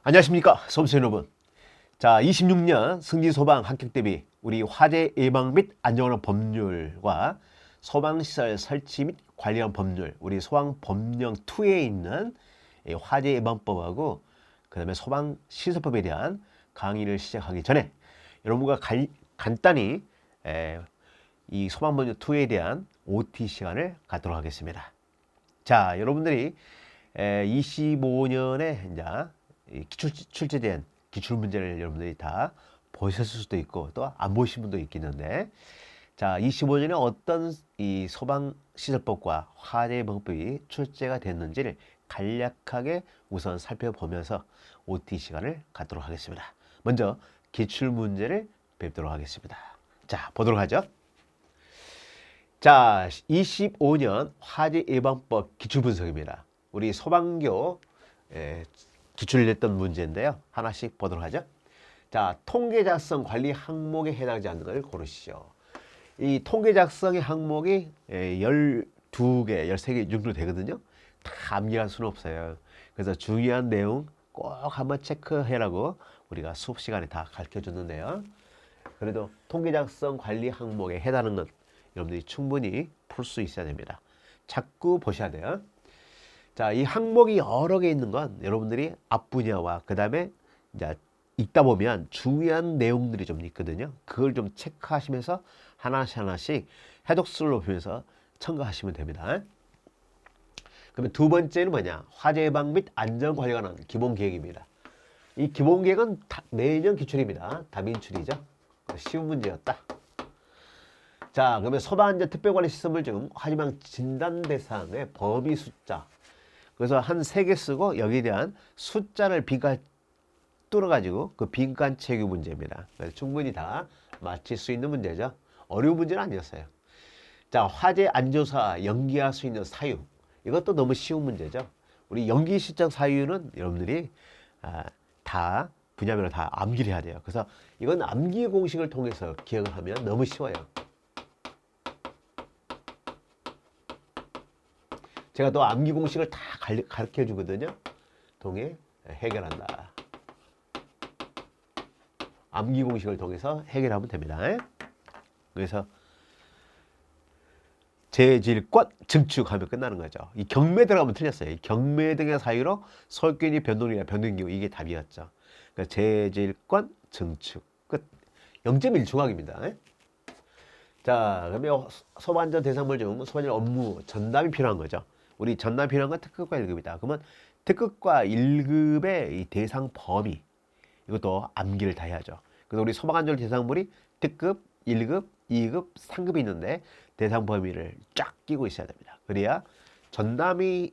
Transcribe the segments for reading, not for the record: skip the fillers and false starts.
안녕하십니까 수험생 여러분. 자, 26년 승진소방 합격 대비 우리 화재 예방 및 안전관 법률과 소방시설 설치 및 관리한 법률, 우리 소방법령 2에 있는 이 화재 예방법하고 그 다음에 소방시설법에 대한 강의를 시작하기 전에 여러분과 간단히 이 소방법령 2에 대한 OT 시간을 갖도록 하겠습니다. 자, 여러분들이 25년에 이제 출제된 기출문제를 여러분들이 다 보셨을 수도 있고 또 안 보신 분도 있겠는데, 자, 25년에 어떤 이 소방시설법과 화재예방법이 출제가 됐는지를 간략하게 우선 살펴보면서 OT 시간을 갖도록 하겠습니다. 먼저 기출문제를 뵙도록 하겠습니다. 자, 보도록 하죠. 자, 25년 화재예방법 기출분석입니다. 우리 소방교 기출냈던 문제인데요. 하나씩 보도록 하죠. 자, 통계 작성 관리 항목에 해당하지 않는 걸 고르시죠. 이 통계 작성의 항목이 12개, 13개 정도 되거든요. 다 암기할 수는 없어요. 그래서 중요한 내용 꼭 한번 체크해라고 우리가 수업 시간에 다 가르쳐 줬는데요. 그래도 통계 작성 관리 항목에 해당하는 건 여러분들이 충분히 풀 수 있어야 됩니다. 자꾸 보셔야 돼요. 자, 이 항목이 여러 개 있는 건 여러분들이 앞 분야와 그 다음에 이제 읽다 보면 중요한 내용들이 좀 있거든요. 그걸 좀 체크하시면서 하나씩 해독술로 보면서 첨가하시면 됩니다. 그러면 두 번째는 뭐냐? 화재 예방 및 안전 관리에 관한 기본 계획입니다. 이 기본 계획은 매년 기출입니다. 다민출이죠. 쉬운 문제였다. 자, 그러면 소방안전 특별관리 시설물 중 화재방 진단 대상의 범위 숫자. 그래서 한 3개 쓰고 여기에 대한 숫자를 빈칸 뚫어가지고 그 빈칸 채우기 문제입니다. 그래서 충분히 다 맞힐 수 있는 문제죠. 어려운 문제는 아니었어요. 자, 화재 안조사 연기할 수 있는 사유. 이것도 너무 쉬운 문제죠. 우리 연기 실적 사유는 여러분들이 다 분야별로 다 암기를 해야 돼요. 그래서 이건 암기 공식을 통해서 기억을 하면 너무 쉬워요. 제가 또 암기 공식을 다 가르쳐 주거든요. 통해 해결한다. 암기 공식을 통해서 해결하면 됩니다. 그래서 재질권 증축하면 끝나는 거죠. 이 경매 들어가면 틀렸어요. 이 경매 등의 사유로 설균이 변동이나 변동기후 이게 답이었죠. 그러니까 재질권 증축 끝. 0.1 조각입니다. 자, 그러면 소방안전 대상물 중 소방안전 업무 전담이 필요한 거죠. 우리 전담이 필요한 건 특급과 1급이다. 그러면 특급과 1급의 이 대상 범위, 이것도 암기를 다 해야죠. 그래서 우리 소방안전 대상물이 특급, 1급, 2급, 3급이 있는데 대상 범위를 쫙 끼고 있어야 됩니다. 그래야 전담이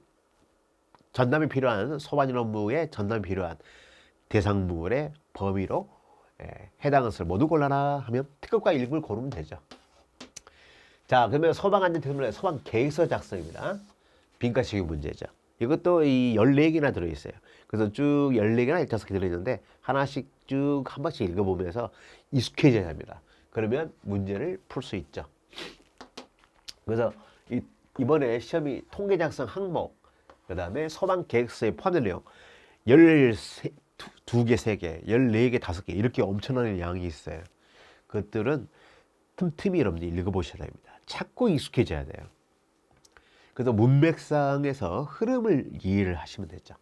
필요한 소방안전 업무에 전담이 필요한 대상물의 범위로 해당한 것을 모두 골라라 하면 특급과 1급을 고르면 되죠. 자, 그러면 소방안전 대상물의 소방 계획서 작성입니다. 빈칸치기 문제죠. 이것도 이 14개나 들어있어요. 그래서 쭉 14개나 15개 들어있는데 하나씩 쭉 한 번씩 읽어보면서 익숙해져야 합니다. 그러면 문제를 풀 수 있죠. 그래서 이번에 시험이 통계 작성 항목, 그 다음에 소방 계획서의 포함된 내용 13개, 3개, 14개, 5개 이렇게 엄청난 양이 있어요. 그것들은 틈틈이 여러분들이 읽어보셔야 됩니다. 자꾸 익숙해져야 돼요. 그래서 문맥상에서 흐름을 이해를 하시면 되죠.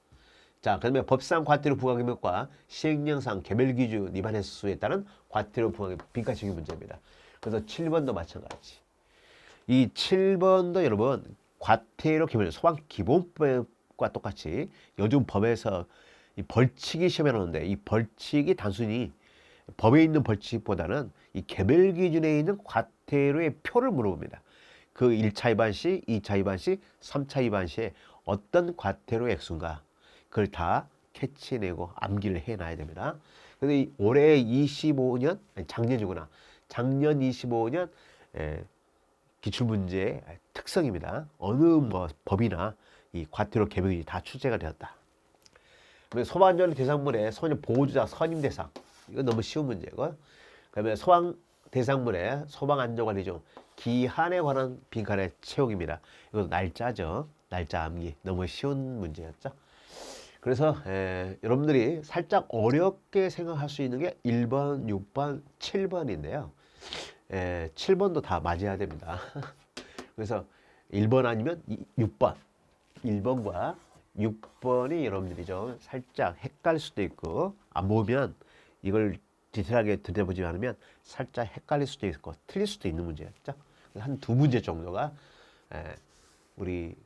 자, 그러면 법상 과태료 부과 금액과 시행령상 개별 기준 위반 횟수에 따른 과태료 부과 빈칸치기 문제입니다. 그래서 7번도 마찬가지. 이 7번도 여러분 과태료 기본 소방 기본법과 똑같이 요즘 법에서 이 벌칙이 시험에 나오는데 이 벌칙이 단순히 법에 있는 벌칙보다는 이 개별 기준에 있는 과태료의 표를 물어봅니다. 그 1차 위반 시, 2차 위반 시, 3차 위반 시에 어떤 과태료 액수인가 그걸 다 캐치내고 암기를 해놔야 됩니다. 그래서 올해 25년, 아니 작년이구나. 작년 25년 기출문제의 특성입니다. 어느 법이나 이 과태료 개별이 다 출제가 되었다. 소방안전 대상물의 소방 보호주자 선임 대상. 이거 너무 쉬운 문제고. 그러면 소방 대상물의 소방안전관리 중 기한에 관한 빈칸의 채우기입니다. 이것도 날짜죠. 날짜 암기. 너무 쉬운 문제였죠. 그래서 여러분들이 살짝 어렵게 생각할 수 있는 게 1번, 6번, 7번인데요. 7번도 다 맞아야 됩니다. 그래서 1번 아니면 6번. 1번과 6번이 여러분들이 좀 살짝 헷갈릴 수도 있고, 안 보면 이걸 디테일하게 들여다보지 않으면 살짝 헷갈릴 수도 있고 틀릴 수도 있는 문제였죠. 한 두 문제 정도가 우리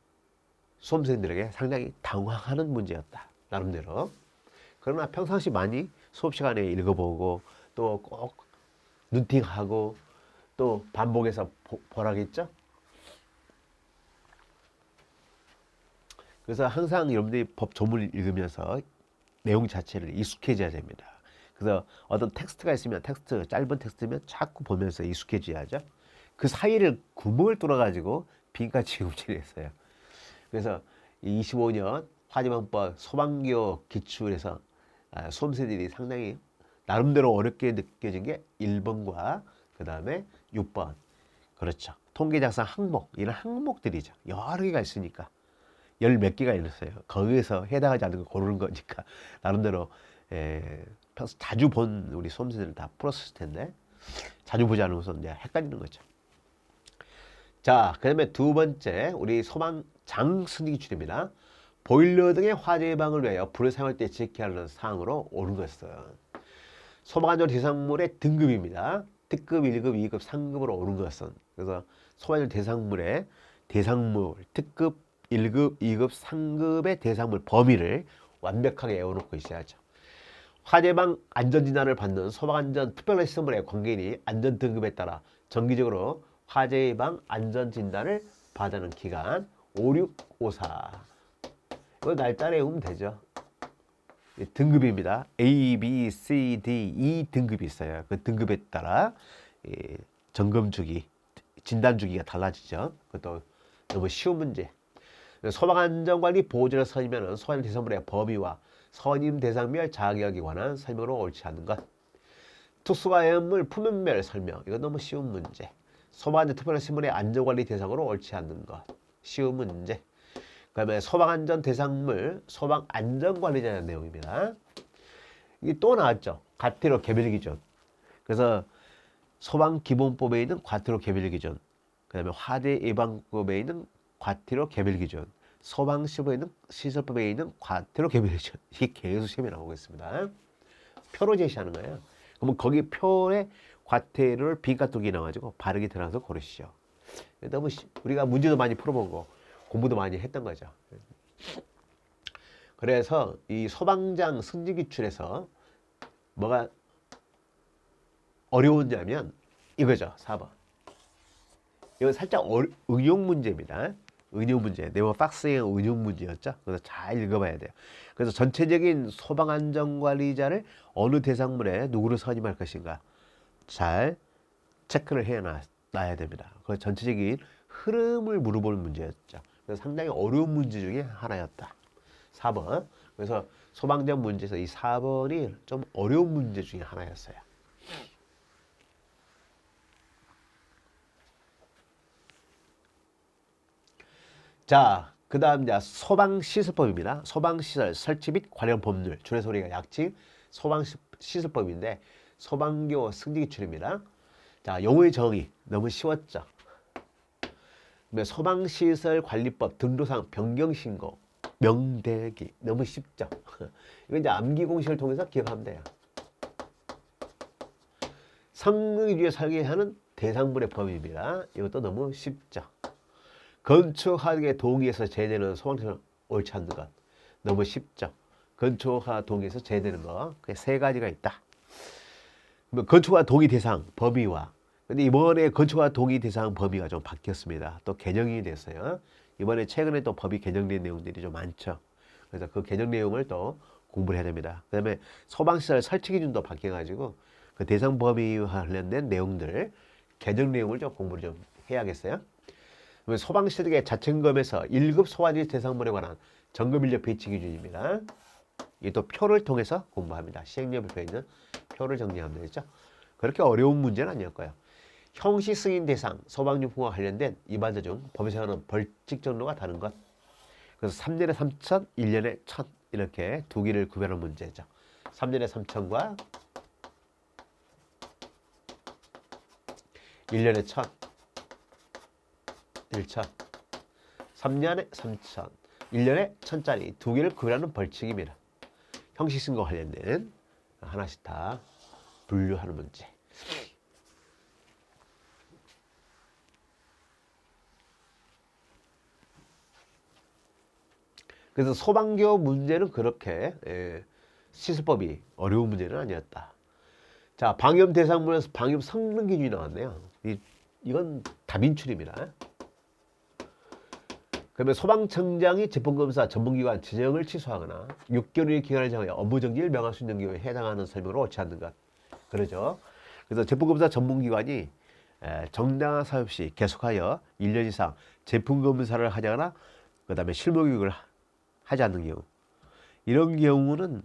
수험생들에게 상당히 당황하는 문제였다. 나름대로. 그러나 평상시 많이 수업 시간에 읽어보고 또 꼭 눈팅하고 또 반복해서 보라겠죠. 그래서 항상 여러분들이 법 조문을 읽으면서 내용 자체를 익숙해져야 됩니다. 그래서 어떤 텍스트가 있으면 짧은 텍스트면 자꾸 보면서 익숙해져야죠. 그 사이를 구멍을 뚫어가지고 빈칸 취급질을 했어요. 그래서 25년 화재방법 소방교 기출에서 수험생들이 상당히 나름대로 어렵게 느껴진 게 1번과 그 다음에 6번. 그렇죠. 통계 작성 항목, 이런 항목들이죠. 여러 개가 있으니까. 열 몇 개가 있었어요. 거기에서 해당하지 않는 거 고르는 거니까 나름대로 평소 자주 본 우리 수험생들은 다 풀었을 텐데 자주 보지 않은 것은 이제 헷갈리는 거죠. 자, 그 다음에 두 번째 우리 소방장 승리기출입니다. 보일러 등의 화재 예방을 위하여 불을 사용할 때 지켜야 하는 사항으로 옳은 것은 소방안전 대상물의 등급입니다. 특급, 1급, 2급, 3급으로 옳은 것은 그래서 소방안전 대상물의 대상물, 특급, 1급, 2급, 3급의 대상물 범위를 완벽하게 외워놓고 있어야죠. 화재방 안전진단을 받는 소방안전 특별시설물의 관계인이 안전등급에 따라 정기적으로 화재예방 안전진단을 받는 기간 5654. 이거 날짜를 외우면 되죠. 등급입니다. A, B, C, D, E 등급이 있어요. 그 등급에 따라 점검 주기, 진단 주기가 달라지죠. 그것도 너무 쉬운 문제. 소방안전관리 보호전에 선임하는 소방 대상물의 범위와 선임 대상 및 자격에 관한 설명으로 옳지 않는 것. 특수가해물 품목별 설명. 이거 너무 쉬운 문제. 소방안전 특별시설물의 안전관리 대상으로 옳지 않는 것. 쉬운 문제. 그 다음에 소방안전 대상물, 소방안전관리자의 내용입니다. 이게 또 나왔죠. 과태료 개별 기준. 그래서 소방기본법에 있는 과태료 개별 기준. 그 다음에 화재 예방법에 있는 과태료 개별 기준. 소방시설법에 있는 과태료 개별 기준. 이게 계속 시험에 나오고 있습니다. 표로 제시하는 거예요. 그러면 거기 표에 과태료를 빈칸 두개 나와가지고 바르게 들어가서 고르시죠. 너무 우리가 문제도 많이 풀어보고 공부도 많이 했던 거죠. 그래서 이 소방장 승진기출에서 뭐가 어려웠냐면 이거죠. 4번. 이건 살짝 응용 문제입니다. 응용 문제. 네버 박스의 응용 문제였죠. 그래서 잘 읽어봐야 돼요. 그래서 전체적인 소방안전관리자를 어느 대상물에 누구를 선임할 것인가 잘 체크를 해놔야 됩니다. 그 전체적인 흐름을 물어보는 문제였죠. 그래서 상당히 어려운 문제 중에 하나였다. 4번. 그래서 소방장 문제에서 이 4번이 좀 어려운 문제 중에 하나였어요. 자, 그 다음 이제 소방시설법입니다. 소방시설 설치 및 관련 법률. 줄여서 우리가 약칭 소방시설법인데 소방교 승진기출입니다. 자, 용어의 정의 너무 쉬웠죠. 소방시설 관리법 등록상 변경신고 명대기 너무 쉽죠. 이건 이제 암기 공식을 통해서 기억하면 돼요. 성능에 위해 설계하는 대상물의 범위입니다. 이것도 너무 쉽죠. 건축하에 동의해서 제외되는 소방시설 옳지 않는 것 너무 쉽죠. 건축하 동의해서 제외되는 거 세 가지가 있다. 건축하 동의 대상 범위와 근데 이번에 건축하 동의 대상 범위가 좀 바뀌었습니다. 또 개정이 됐어요. 이번에 최근에 또 법이 개정된 내용들이 좀 많죠. 그래서 그 개정 내용을 또 공부를 해야 됩니다. 그 다음에 소방시설 설치 기준도 바뀌어가지고 그 대상 범위와 관련된 내용들 개정 내용을 좀 공부를 좀 해야겠어요. 소방시설의 자천검에서 1급 소화지 대상물에 관한 점검인력 배치 기준입니다. 이 또 표를 통해서 공부합니다. 시행령표에 있는 표를 정리하면 되겠죠. 그렇게 어려운 문제는 아니었고요. 형시 승인 대상 소방용품과 관련된 위반자 중 법에서 하는 벌칙 정도가 다른 것. 그래서 3년에 3천, 1년에 1,000 이렇게 두 개를 구별하는 문제죠. 3년에 3천과 1년에 1천, 1천, 3년에 3천, 1년에 1,000짜리 두 개를 구별하는 벌칙입니다. 형식신고 관련된 하나씩 다 분류하는 문제. 그래서 소방교 문제는 그렇게 시술법이 어려운 문제는 아니었다. 자, 방염 대상물에서 방염 성능 기준이 나왔네요. 이건 다빈출입니다. 그러면 소방청장이 제품검사 전문기관 지정을 취소하거나 6개월의 기간을 정하여 업무정지를 명할 수 있는 경우에 해당하는 설명으로 옳지 않는 것. 그러죠. 그래서 제품검사 전문기관이 정당한 사유 없이 계속하여 1년 이상 제품검사를 하거나 그 다음에 실무교육을 하지 않는 경우, 이런 경우는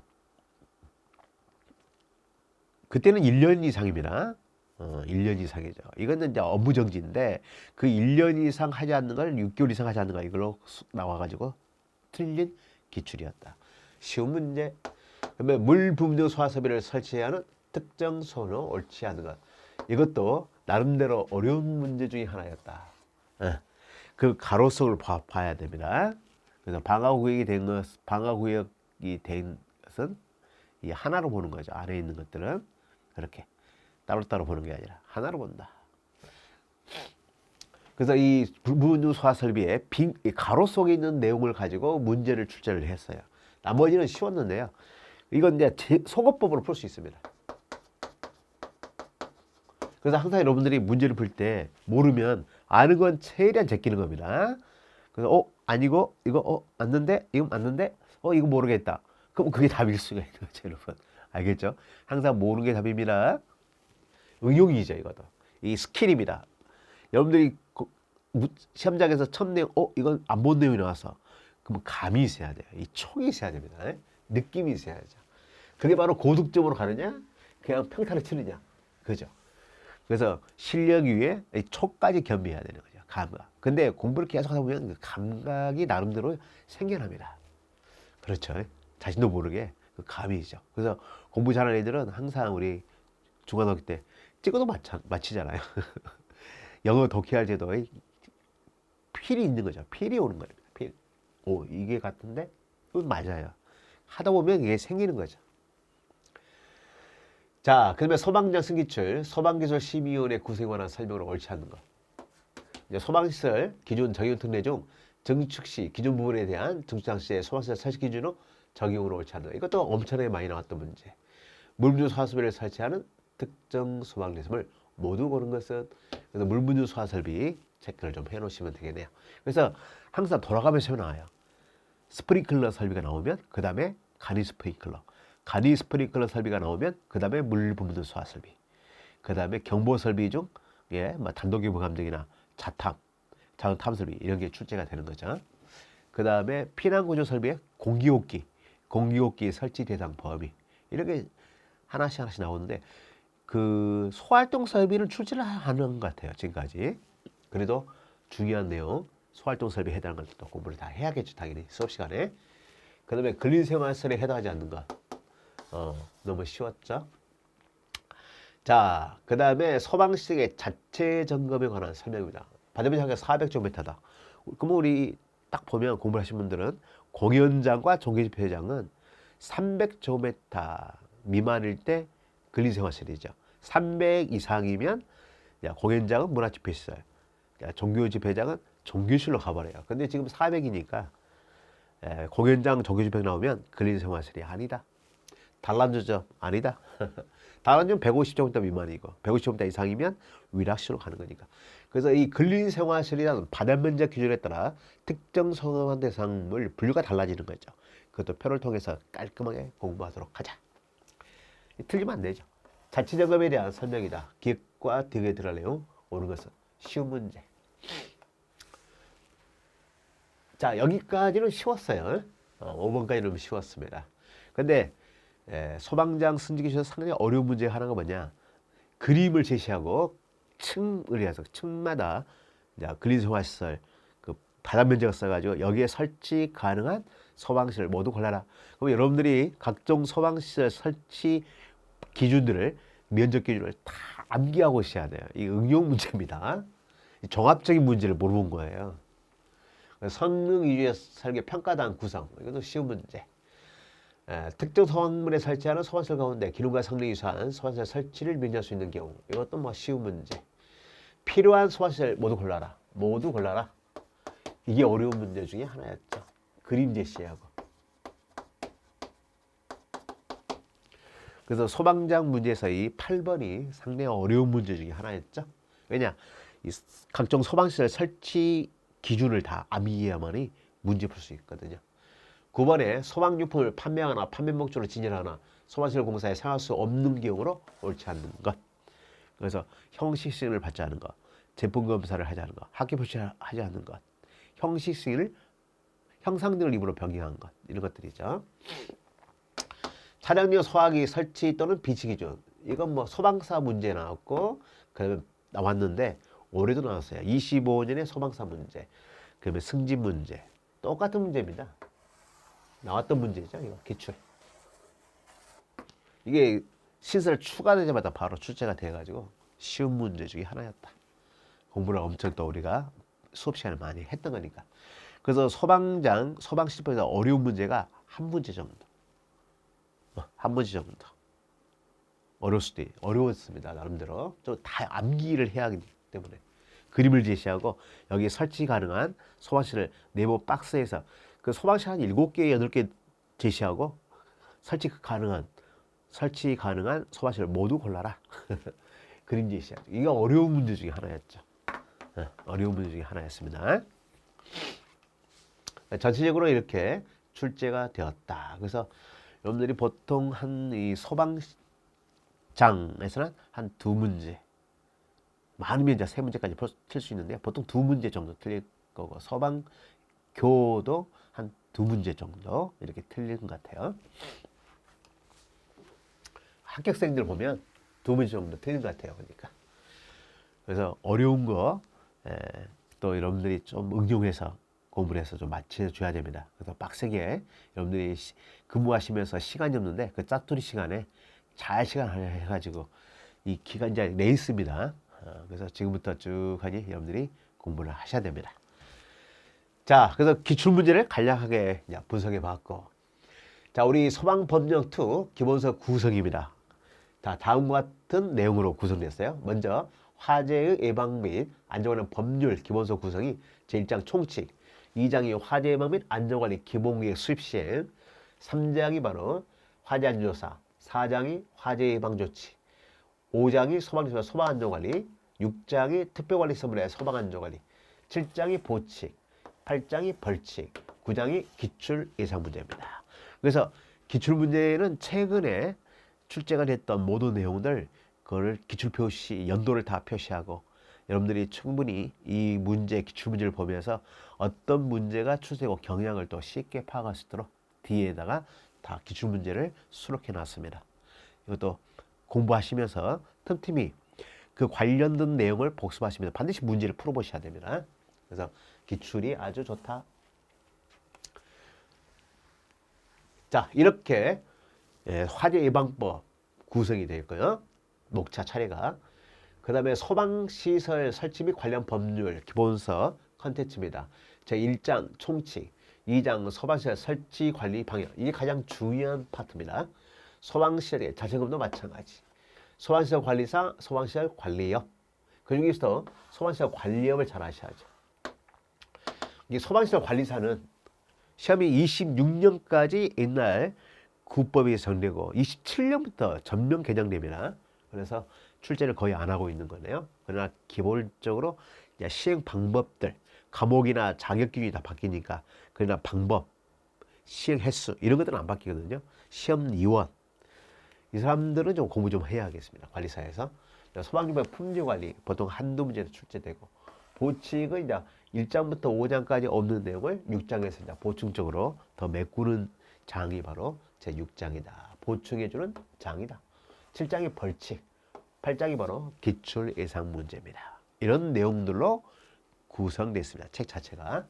그때는 1년 이상입니다. 1년 이상이죠. 이거는 이제 업무정지인데 그 1년 이상 하지 않는 걸 6개월 이상 하지 않는 거 이걸로 나와가지고 틀린 기출이었다. 쉬운 문제. 그러면 물 분명 소화설비를 설치해야 하는 특정 소는 옳지 않은 것. 이것도 나름대로 어려운 문제 중에 하나였다. 그 가로속을 봐야 됩니다. 그래서 방화구역이 된 것은 이 하나로 보는 거죠. 안에 있는 것들은 그렇게 따로따로 보는 게 아니라 하나로 본다. 그래서 이 불분유 소화 설비의 가로 속에 있는 내용을 가지고 문제를 출제를 했어요. 나머지는 쉬웠는데요. 이건 이제 소거법으로 풀 수 있습니다. 그래서 항상 여러분들이 문제를 풀 때 모르면 아는 건 최대한 제끼는 겁니다. 그래서 아니고 이거 맞는데 이거 맞는데 이거 모르겠다. 그럼 그게 답일 수가 있는 거죠, 여러분. 알겠죠? 항상 모르는 게 답입니다. 응용이죠, 이것도. 이 스킬입니다. 여러분들이 시험장에서 첫 내용, 이건 안 본 내용이 나와서 그러면 감이 있어야 돼요. 이 촉이 있어야 됩니다. 느낌이 있어야죠. 그게 바로 고득점으로 가느냐, 그냥 평타를 치느냐, 그죠? 그래서 실력 위에 이 촉까지 겸비해야 되는 거죠. 감각. 근데 공부를 계속 하다 보면 그 감각이 나름대로 생겨납니다. 그렇죠. 자신도 모르게 그 감이죠. 그래서 공부 잘하는 애들은 항상 우리 중간고사 때 찍어도 맞히잖아요. 영어 독해할 때도 필이 있는 거죠. 필이 오는 거예요. 필. 이게 같은데? 이건 맞아요. 하다 보면 이게 생기는 거죠. 자, 그러면 소방장 승기출, 소방기술심의위원회 구성에 관한 설명으로 옳지 않는 것. 이제 소방시설 기준 적용 특례 중 증축 시 기준 부분에 대한 증축장 시의 소방시설 설치 기준으로 적용으로 옳지 않는 것. 이것도 엄청나게 많이 나왔던 문제. 물분유 소화설비를 설치하는 특정 소방시설을 모두 고른 것은, 그래서 물분유 소화설비 체크를 좀 해놓으시면 되겠네요. 그래서 항상 돌아가면서 나와요. 스프링클러 설비가 나오면 그 다음에 간이 스프링클러, 간이 스프링클러 설비가 나오면 그 다음에 물분유 소화설비, 그 다음에 경보 설비 중 단독기부 감정이나 자탐, 자원 탐설비 이런 게 출제가 되는 거죠. 그 다음에 피난구조 설비의 공기호흡기 설치 대상 범위 이런 게 하나씩 나오는데 그 소활동 설비는 출제를 하는 것 같아요. 지금까지. 그래도 중요한 내용 소활동 설비에 해당하는 것도 공부를 다 해야겠죠. 당연히 수업 시간에. 그 다음에 근린생활설에 해당하지 않는 것 너무 쉬웠죠. 자, 그 다음에 소방시설의 자체 점검에 관한 설명입니다. 받으면 자기가 400제곱미터다. 그럼 우리 딱 보면 공부를 하신 분들은 공연장과 종교집회장은 300제곱미터 미만일 때 근린생활시설이죠. 300 이상이면 공연장은 문화집회시설, 종교집회장은 종교실로 가버려요. 근데 지금 400이니까 공연장, 종교집회 나오면 근린생활시설이 아니다. 단란주점 아니다. 단란주는 150제곱미터 미만이고 150제곱미터 이상이면 위락시로 가는 거니까. 그래서 이 근린생활시설이라는 바닥면적 기준에 따라 특정 성형한 대상물 분류가 달라지는 거죠. 그것도 표를 통해서 깔끔하게 공부하도록 하자. 틀리면 안 되죠. 자치점검에 대한 설명이다. 기획과 득에 들어갈 내용 오는 것은 쉬운 문제. 자, 여기까지는 쉬웠어요. 5번까지는 쉬웠습니다. 근데 소방장 승진기준에서 상당히 어려운 문제 하나가 뭐냐, 그림을 제시하고 층을 해서 층마다 근린생활시설 그 바닥 면적을 써가지고 여기에 설치 가능한 소방시설 모두 골라라. 그럼 여러분들이 각종 소방시설 설치 기준들을 면적 기준을 다 암기하고 있어야 돼요. 이 응용 문제입니다. 종합적인 문제를 물어본 거예요. 성능 위주의 설계 평가단 구성, 이것도 쉬운 문제. 특정 소방물에 설치하는 소방시설 가운데 기능과 성능이 유사한 소방시설 설치를 면제할 수 있는 경우, 이것도 뭐 쉬운 문제. 필요한 소방시설 모두 골라라. 모두 골라라. 이게 어려운 문제 중에 하나였죠. 그림 제시하고. 그래서 소방장 문제에서 이 8번이 상당히 어려운 문제 중에 하나였죠. 왜냐? 이 각종 소방시설 설치 기준을 다 암기해야만이 문제 풀 수 있거든요. 9번에 소방용품을 판매하거나 판매 목적으로 진열하거나 소방시설 공사에 사용할 수 없는 경우로 옳지 않는 것. 그래서 형식 승인을 받지 않은 것, 제품 검사를 하지 않은 것, 학교 표시를 하지 않는 것, 형식 승인을 형상 등을 입으로 변경한 것, 이런 것들이죠. 차량용 소화기 설치 또는 비치 기준, 이건 뭐 소방사 문제 나왔고, 그다음에 나왔는데 올해도 나왔어요. 25년에 소방사 문제, 그다음에 승진 문제, 똑같은 문제입니다. 나왔던 문제죠. 이거 기출. 이게 시설 추가되자마자 바로 출제가 돼가지고 쉬운 문제 중에 하나였다. 공부를 엄청 또 우리가 수업 시간에 많이 했던 거니까. 그래서 소방시설에서 어려운 문제가 한 문제 정도. 한 문제 정도. 어려웠습니다. 나름대로. 좀 다 암기를 해야 하기 때문에. 그림을 제시하고 여기 설치 가능한 소방시설 네모 박스에서 그 소방시 한 7개, 8개 제시하고 설치 가능한 소방시설 모두 골라라. 그림 제시하죠. 이거 어려운 문제 중에 하나였죠. 어려운 문제 중에 하나였습니다. 전체적으로 이렇게 출제가 되었다. 그래서 여러분들이 보통 한 이 소방장에서는 한 2문제, 많으면 이제 3문제까지 틀 수 있는데 보통 2문제 정도 틀릴 거고, 소방교도 한 2문제 정도 이렇게 틀린 것 같아요. 합격생들 보면 2문제 정도 틀린 것 같아요. 그러니까. 그래서 어려운 거 또 여러분들이 좀 응용해서 공부를 해서 좀 맞춰줘야 됩니다. 그래서 빡세게 여러분들이 근무하시면서 시간이 없는데 그 짜투리 시간에 잘 시간을 해가지고 이 기간 이제 레이스입니다. 그래서 지금부터 쭉 하니 여러분들이 공부를 하셔야 됩니다. 자, 그래서 기출문제를 간략하게 분석해 봤고, 자, 우리 소방법령2 기본서 구성입니다. 자, 다음과 같은 내용으로 구성됐어요. 먼저 화재의 예방 및 안전관련 법률 기본서 구성이 제1장 총칙, 2장이 화재 예방 및 안전관리 기본계획 수립 시행, 3장이 바로 화재 안전조사, 4장이 화재 예방 조치, 5장이 소방조사 소방안전관리, 6장이 특별관리서물의 소방안전관리, 7장이 보칙, 8장이 벌칙, 9장이 기출 예상 문제입니다. 그래서 기출 문제는 최근에 출제가 됐던 모든 내용들, 그걸 기출 표시, 연도를 다 표시하고 여러분들이 충분히 이 문제, 기출 문제를 보면서 어떤 문제가 출제되고 경향을 또 쉽게 파악할 수 있도록 뒤에다가 다 기출 문제를 수록해 놨습니다. 이것도 공부하시면서 틈틈이 그 관련된 내용을 복습하시면서 반드시 문제를 풀어보셔야 됩니다. 그래서 기출이 아주 좋다. 자, 이렇게 화재 예방법 구성이 되어 있고요. 목차 차례가. 그 다음에 소방시설 설치 및 관련 법률 기본서 컨텐츠입니다. 제1장 총칙, 2장 소방시설 설치 관리 방향. 이게 가장 중요한 파트입니다. 소방시설의 자체금도 마찬가지. 소방시설 관리사, 소방시설 관리업. 그 중에서도 소방시설 관리업을 잘 아셔야죠. 이 소방시설 관리사는 시험이 26년까지 옛날 국법이 정되고 27년부터 전면 개정됩니다. 그래서 출제를 거의 안 하고 있는 거네요. 그러나 기본적으로 시행 방법들, 과목이나 자격 기준이 다 바뀌니까, 그러나 방법, 시행 횟수 이런 것들은 안 바뀌거든요. 시험 이원, 이 사람들은 좀 공부 좀 해야겠습니다. 관리사에서. 소방기법 품질 관리 보통 한두 문제도 출제되고, 보칙은 이제 1장부터 5장까지 없는 내용을 6장에서 이제 보충적으로 더 메꾸는 장이 바로 제 6장이다. 보충해주는 장이다. 7장이 벌칙, 8장이 바로 기출 예상 문제입니다. 이런 내용들로 구성됐습니다. 책 자체가.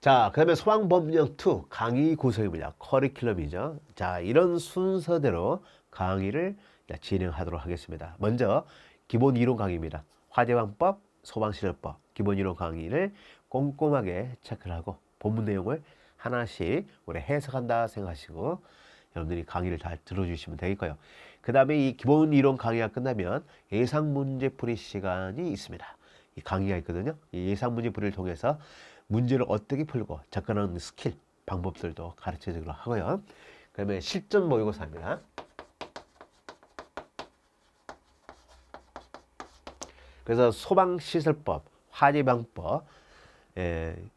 자, 그다음에 소방법령 2 강의 구성입니다. 커리큘럼이죠. 자, 이런 순서대로 강의를 진행하도록 하겠습니다. 먼저 기본 이론 강의입니다. 화재방법, 소방시설법, 기본 이론 강의를 꼼꼼하게 체크를 하고 본문 내용을 하나씩 우리 해석한다 생각하시고 여러분들이 강의를 잘 들어주시면 되겠고요. 그 다음에 이 기본 이론 강의가 끝나면 예상 문제 풀이 시간이 있습니다. 이 강의가 있거든요. 이 예상 문제 풀이를 통해서 문제를 어떻게 풀고 접근하는 스킬, 방법들도 가르쳐 주도록 하고요. 그 다음에 실전 모의고사입니다. 그래서 소방시설법, 화재방법,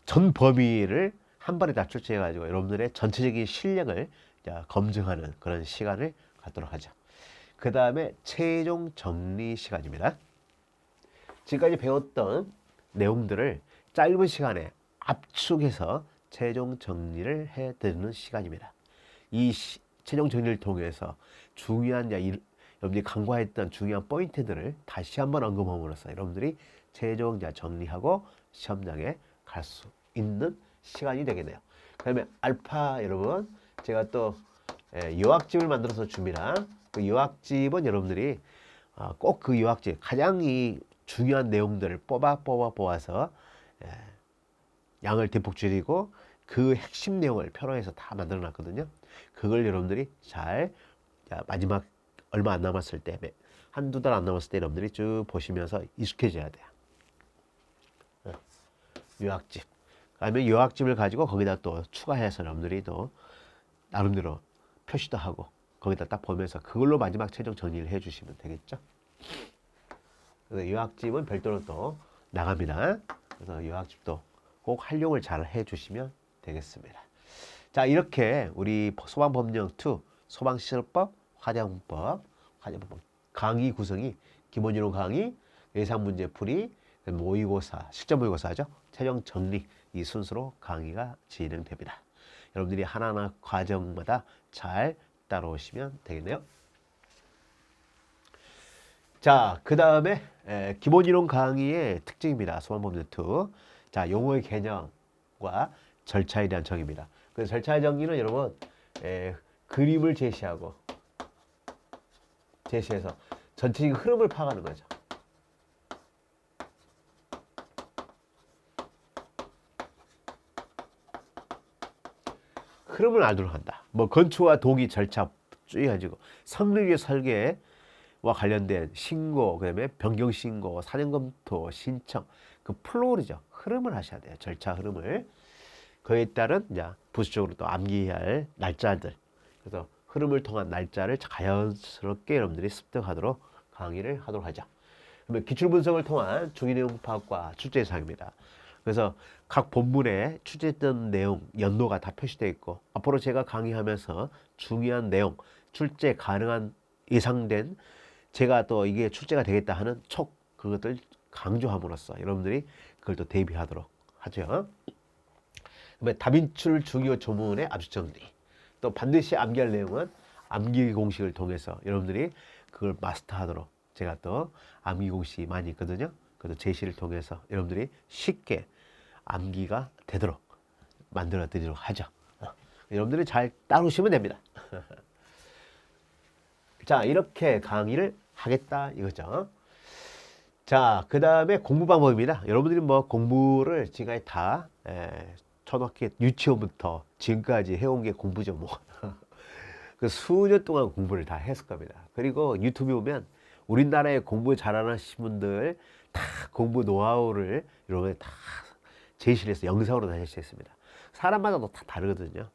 전 범위를 한 번에 다 출제해가지고 여러분들의 전체적인 실력을 검증하는 그런 시간을 갖도록 하죠. 그 다음에 최종 정리 시간입니다. 지금까지 배웠던 내용들을 짧은 시간에 압축해서 최종 정리를 해드리는 시간입니다. 이 최종 정리를 통해서 중요한 여러분들이 간과했던 중요한 포인트들을 다시 한번 언급함으로써 여러분들이 최종 정리하고 시험장에 갈 수 있는 시간이 되겠네요. 그다음에 알파 여러분, 제가 또 요약집을 만들어서 줍니다. 그 요약집은 여러분들이 꼭 그 요약집 가장 이 중요한 내용들을 뽑아서 양을 대폭 줄이고 그 핵심 내용을 표로해서 다 만들어 놨거든요. 그걸 여러분들이 잘 마지막 얼마 안 남았을 때, 한두 달 안 남았을 때 여러분들이 쭉 보시면서 익숙해져야 돼요. 요약집. 아니면 요약집을 가지고 거기다 또 추가해서 여러분들이 또 나름대로 표시도 하고 거기다 딱 보면서 그걸로 마지막 최종 정리를 해 주시면 되겠죠. 그래서 요약집은 별도로 또 나갑니다. 그래서 요약집도 꼭 활용을 잘 해 주시면 되겠습니다. 자, 이렇게 우리 소방법령 2 소방시설법, 화재방법 강의 구성이 기본 이론 강의, 예상 문제 풀이, 모의고사, 실전 모의고사죠. 최종 정리 이 순서로 강의가 진행됩니다. 여러분들이 하나하나 과정마다 잘 따라오시면 되겠네요. 자, 그 다음에 기본 이론 강의의 특징입니다. 소방법령 2. 자, 용어의 개념과 절차에 대한 정의입니다. 그래서 절차의 정의는 여러분 그림을 제시해서 전체적인 흐름을 파악하는 거죠. 흐름을 알도록 한다. 뭐 건축과 동의 절차 쭉 해가지고 성능의 설계와 관련된 신고, 그다음에 변경 신고, 사전 검토, 신청, 그 플로우죠. 흐름을 하셔야 돼요. 절차 흐름을. 그에 따른 부수적으로 또 암기해야 할 날짜들. 그래서 흐름을 통한 날짜를 자연스럽게 여러분들이 습득하도록 강의를 하도록 하죠. 그러면 기출 분석을 통한 중요 내용 파악과 출제 사항입니다. 그래서 각 본문에 출제했던 내용, 연도가 다 표시되어 있고 앞으로 제가 강의하면서 중요한 내용, 출제 가능한 예상된 제가 또 이게 출제가 되겠다 하는 그것들 강조함으로써 여러분들이 그걸 또 대비하도록 하죠. 그다음에 다빈출 중요 조문의 압축 정리. 또 반드시 암기할 내용은 암기 공식을 통해서 여러분들이 그걸 마스터하도록 제가 또 암기 공식이 많이 있거든요. 그래서 제시를 통해서 여러분들이 쉽게 암기가 되도록 만들어 드리도록 하죠. 여러분들이 잘 따르시면 됩니다. 자, 이렇게 강의를 하겠다 이거죠. 자, 그 다음에 공부 방법입니다. 여러분들이 뭐 공부를 지금까지 다 초등학교 유치원부터 지금까지 해온 게 공부죠 뭐. 그 수년 동안 공부를 다 했을 겁니다. 그리고 유튜브 보면 우리나라에 공부 잘하는 분들 다 공부 노하우를 여러분이 다 제시를 해서 영상으로 다 제시했습니다. 사람마다 다 다르거든요.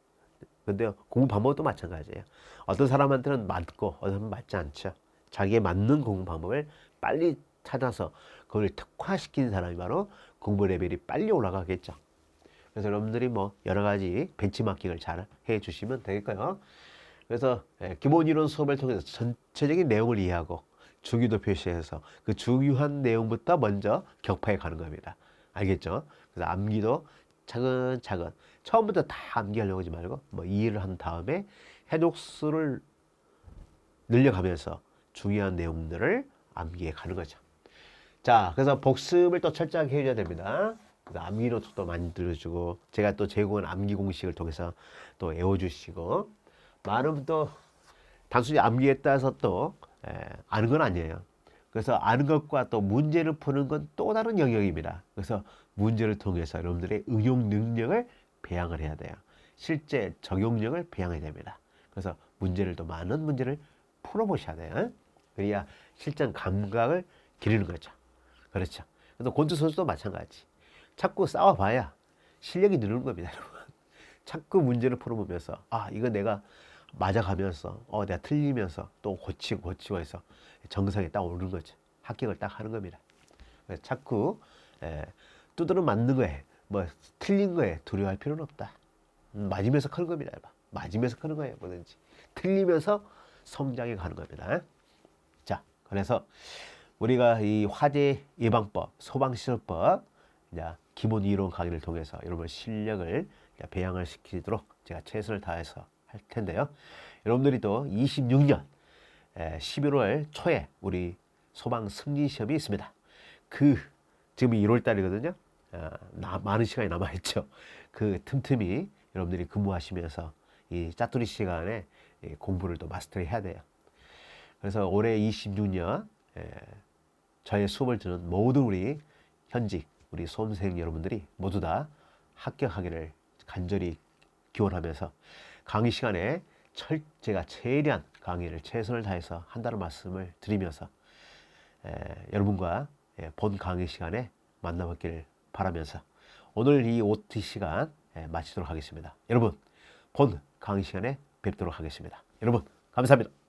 근데 공부 방법도 마찬가지예요. 어떤 사람한테는 맞고 어떤 사람은 맞지 않죠. 자기에 맞는 공부 방법을 빨리 찾아서 그걸 특화시킨 사람이 바로 공부 레벨이 빨리 올라가겠죠. 그래서 여러분들이 뭐 여러 가지 벤치마킹을 잘 해주시면 되겠고요. 그래서 기본 이론 수업을 통해서 전체적인 내용을 이해하고 주기도 표시해서 그 중요한 내용부터 먼저 격파해 가는 겁니다. 알겠죠? 그래서 암기도 차근차근 처음부터 다 암기하려고 하지 말고 뭐 이해를 한 다음에 해독수를 늘려가면서 중요한 내용들을 암기해 가는 거죠. 자, 그래서 복습을 또 철저하게 해줘야 됩니다. 그래서 암기 노트도 만들어주고 제가 또 제공한 암기 공식을 통해서 또 외워주시고 많은 분도 단순히 암기에 따라서 또 아는 건 아니에요. 그래서 아는 것과 또 문제를 푸는 건 또 다른 영역입니다. 그래서 문제를 통해서 여러분들의 응용 능력을 배양을 해야 돼요. 실제 적용력을 배양해야 됩니다. 그래서 문제를 또 많은 문제를 풀어보셔야 돼요. 그래야 실전 감각을 기르는 거죠. 그렇죠. 그래서 권투 선수도 마찬가지. 자꾸 싸워봐야 실력이 느는 겁니다, 여러분. 자꾸 문제를 풀어보면서 이거 내가 맞아가면서 내가 틀리면서 또 고치고 해서 정상에 딱 오르는 거죠. 합격을 딱 하는 겁니다. 그래서 자꾸 두드러 맞는 거에 뭐 틀린 거에 두려워할 필요는 없다. 맞으면서 크는 겁니다. 맞으면서 크는 거예요. 뭐든지 틀리면서 성장해 가는 겁니다. 자, 그래서 우리가 이 화재 예방법, 소방시설법 이제 기본 이론 강의를 통해서 여러분 실력을 배양을 시키도록 제가 최선을 다해서 할 텐데요. 여러분들이 또 26년 11월 초에 우리 소방 승리 시험이 있습니다. 지금 1월 달이거든요. 많은 시간이 남아있죠. 그 틈틈이 여러분들이 근무하시면서 이 짜투리 시간에 공부를 또 마스터리 해야 돼요. 그래서 올해 26년 저의 수업을 듣는 모든 우리 현직 우리 수험생 여러분들이 모두 다 합격하기를 간절히 기원하면서 강의 시간에 제가 최대한 강의를 최선을 다해서 한다는 말씀을 드리면서 여러분과 본 강의 시간에 만나뵙기를 바라면서 오늘 이 OT 시간 마치도록 하겠습니다. 여러분 본 강의 시간에 뵙도록 하겠습니다. 여러분 감사합니다.